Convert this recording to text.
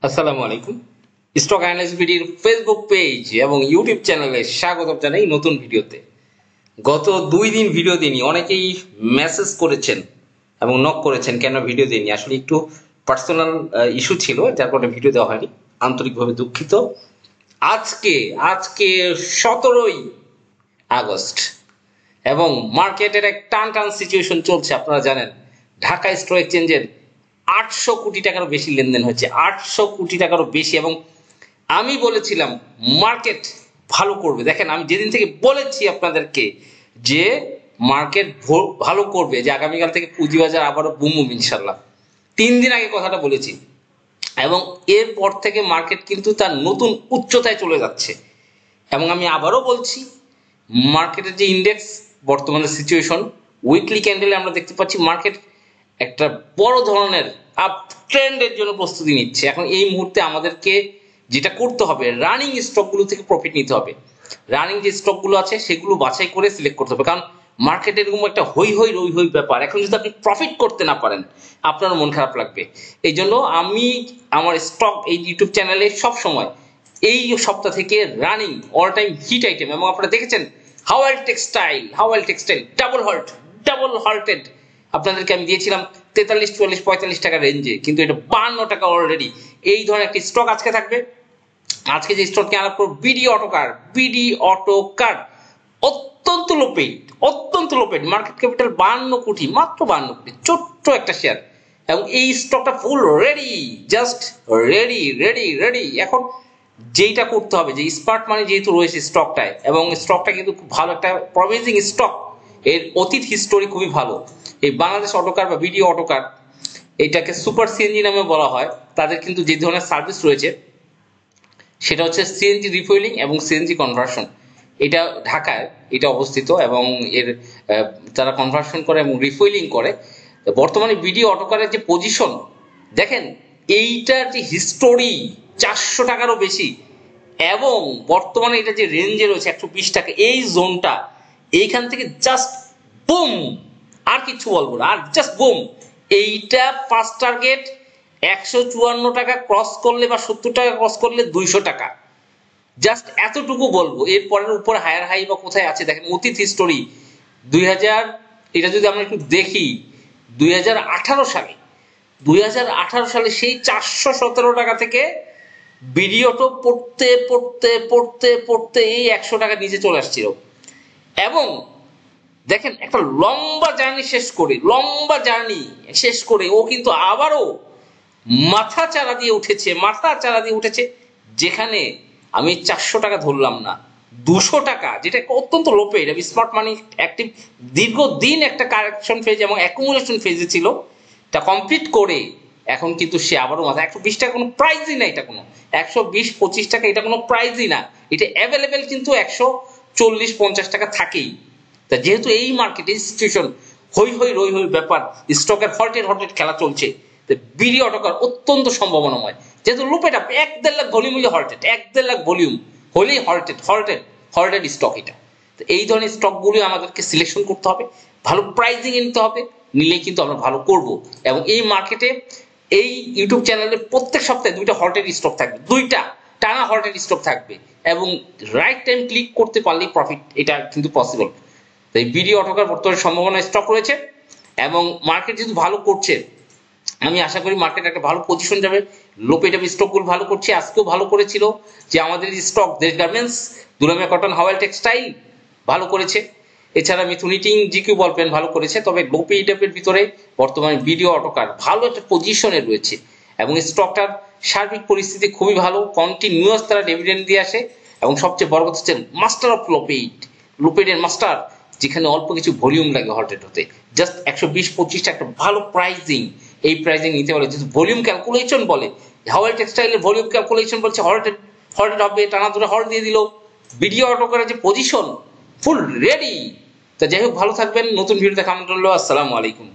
আসসালামু আলাইকুম। Stock analysis ভিডিওর ফেসবুক পেজ এবং ইউটিউব চ্যানেলে স্বাগত জানাই নতুন ভিডিওতে। গত 2 দিন ভিডিও দিইনি, অনেকেই মেসেজ করেছেন এবং নক করেছেন কেন ভিডিও দিইনি। আসলে একটু পার্সোনাল ইস্যু ছিল, যার কারণে ভিডিও দেওয়া হয়নি, আন্তরিকভাবে দুঃখিত। আজকে আজকে 17ই আগস্ট এবং মার্কেটের এক টান টান সিচুয়েশন চলছে। আপনারা জানেন ঢাকা স্টক এক্সচেঞ্জের 800 কোটি টাকারও বেশি লেনদেন হচ্ছে, 800 কোটি টাকারও বেশি। এবং আমি বলেছিলাম মার্কেট ভালো করবে। দেখেন, আমি যেদিন থেকে বলেছি আপনাদেরকে যে মার্কেট ভালো করবে, যে আগামীকাল থেকে পুঁজিবাজার আবারও বুম বুম ইনশাল্লাহ, 3 দিন আগে কথাটা বলেছি এবং এরপর থেকে মার্কেট কিন্তু তার নতুন উচ্চতায় চলে যাচ্ছে। এবং আমি আবারও বলছি, মার্কেটের যে ইন্ডেক্স বর্তমানে সিচুয়েশন, উইকলি ক্যান্ডেলে আমরা দেখতে পাচ্ছি মার্কেট একটা বড় ধরনের আপ ট্রেন্ডের জন্য প্রস্তুতি নিচ্ছে। এখন এই মুহূর্তে আমাদেরকে যেটা করতে হবে, রানিং স্টকগুলো থেকে প্রফিট নিতে হবে। রানিং যে স্টকগুলো আছে সেগুলো বাছাই করে সিলেক্ট করতে হবে, কারণ মার্কেট এরকম একটা হই হই রই হই ব্যাপার। এখন যদি আপনি প্রফিট করতে না পারেন, আপনার মন খারাপ লাগবে। এই জন্য আমি আমার স্টক এই ইউটিউব চ্যানেলে সব সময় এই সপ্তাহ থেকে running all time hit item, এবং আপনারা দেখেছেন হাওয়েল টেক্সটাইল ডাবল হল্টেড আপনাদেরকে আমি দিয়েছিলাম 43, 44, 45 টাকা রেঞ্জে, কিন্তু এটা 52 টাকা অলরেডি। এই ধরনের একটি স্টক আজকে থাকবে। আজকে যে স্টককে আলাপ করব, বিডি অটোকার অত্যন্ত লোপেড মার্কেট ক্যাপিটাল 52 কোটি, মাত্র 52 কোটি, ছোট্ট একটা শেয়ার। এবং এই স্টকটা ফুল রেডি, জাস্ট রেডি। এখন যেইটা করতে হবে, যে স্মার্ট মানি যেহেতু রয়েছে স্টকটায়, এবং স্টকটা কিন্তু খুব ভালো একটা প্রমিজিং স্টক, এর অতীত হিস্টোরি খুবই ভালো। এই বাংলাদেশ অটোকার বা বিডি অটোকার, এটাকে সুপার সিএনজি নামে বলা হয়। তাদের কিন্তু যে ধরনের সার্ভিস রয়েছে সেটা হচ্ছে সিএনজি রিফুয়েলিং এবং সিএনজি কনভার্সন। এটা ঢাকায় এটা অবস্থিত, এবং এর তারা কনভার্সন করে এবং রিফুয়েলিং করে। বর্তমানে বিডি অটোকারের যে পজিশন দেখেন, এইটার যে হিস্টোরি 400 টাকারও বেশি, এবং বর্তমানে এটা যে রেঞ্জে রয়েছে 120 টাকা, এই জোনটা, এইখান থেকে জাস্ট বুম, আর কিছু বলবো না, আর জাস্ট বুম। এইটা ফার্স্ট টার্গেট 154 টাকা ক্রস করলে বা 70 টাকা ক্রস করলে 200 টাকা, জাস্ট এতটুকু বলবো। এরপরের উপর হায়ার হাই বা কোথায় আছে দেখেন, অতীত হিস্টোরি 2000, এটা যদি আমরা একটু দেখি 2018 সালে সেই 417 টাকা থেকে ভিডিওটা পড়তে এই 100 টাকা নিচে চলে আসছিল। এবং দেখেন, একটা লম্বা জার্নি শেষ করে ও কিন্তু আবারও মাথা চারা দিয়ে উঠেছে, যেখানে আমি 400 টাকা ধরলাম না, 200 টাকা, যেটা অত্যন্ত লোপে। এটা স্মার্ট মানি অ্যাক্টিভ দীর্ঘদিন একটা কারেকশন ফেজ এবং অ্যাকুমুলেশন ফেজে ছিল, এটা কমপ্লিট করে এখন কিন্তু সে আবারও মাথা। 120 টাকা কোনো প্রাইজই না, এটা কোনো 120-25 টাকা এটা কোনো প্রাইজই না। এটা অ্যাভেলেবেল কিন্তু 140-50 টাকা থাকেই। তা যেহেতু এই মার্কেটে সিচুয়েশন হই রই হই ব্যাপার, স্টকের হল্টেড খেলা চলছে, বিডি অটোকার অত্যন্ত সম্ভাবনাময়। যেহেতু লুপেট আপ 1-1.5 লাখ ভলিউম হলে হল্টেড, 1-1.5 লাখ ভলিউম হলেই হল্টেড স্টক এটা। তো এই ধরনের স্টকগুলো আমাদেরকে সিলেকশন করতে হবে, ভালো প্রাইজিং নিতে হবে, নিলেই কিন্তু আমরা ভালো করব। এবং এই মার্কেটে এই ইউটিউব চ্যানেলে প্রত্যেক সপ্তাহে 2টা হল্টেড স্টক থাকবে, 2টা টানা হল্টেড স্টক থাকবে, এবং রাইট টাইম ক্লিক করতে পারলেই প্রফিট, এটা কিন্তু পসিবল। তাই বিডি অটোকার বর্তমানে সম্ভাবনা স্টক রয়েছে, এবং মার্কেট যেহেতু ভালো করছে, আমি আশা করি মার্কেট একটা ভালো পজিশন যাবে। লোপেটাপ স্টকগুলো ভালো করছে, আজকেও ভালো করেছিল। যে আমাদের স্টক দেশ গার্মেন্টস, দুলামিয়া কটন, হাওয়েল টেক্সটাইল ভালো করেছে। এছাড়া মিথুন ইটিং, জিকিউ বল পেন ভালো করেছে। তবে লোপেটাপের ভিতরে বর্তমানে বিডি অটোকার ভালো একটা পজিশনে রয়েছে, এবং স্টকটার সার্বিক পরিস্থিতি খুবই ভালো। কন্টিনিউয়াস তারা ডিভিডেন্ড দিয়ে আসে, এবং সবচেয়ে বড় কথা হচ্ছে মাস্টার অফ লোপেডের মাস্টার, যেখানে অল্প কিছু ভলিউম লাগে হল্টেড হতে, জাস্ট 120-25 টাকা একটা ভালো প্রাইজিং। এই প্রাইজিং নিতে পারে, যেহেতু ভলিউম ক্যালকুলেশন বলে, হাওয়েল টেক্সটাইলের ভলিউম ক্যালকুলেশন বলছে হল্টেড হবে, টানা ধরে হল্ট দিয়ে দিল। ভিডিও অটোকারের যে পজিশন ফুল রেডি। তা যাই হোক, ভালো থাকবেন। নতুন ভিডিও দেখা আমন্ত্রণ রইল। আসসালামু আলাইকুম।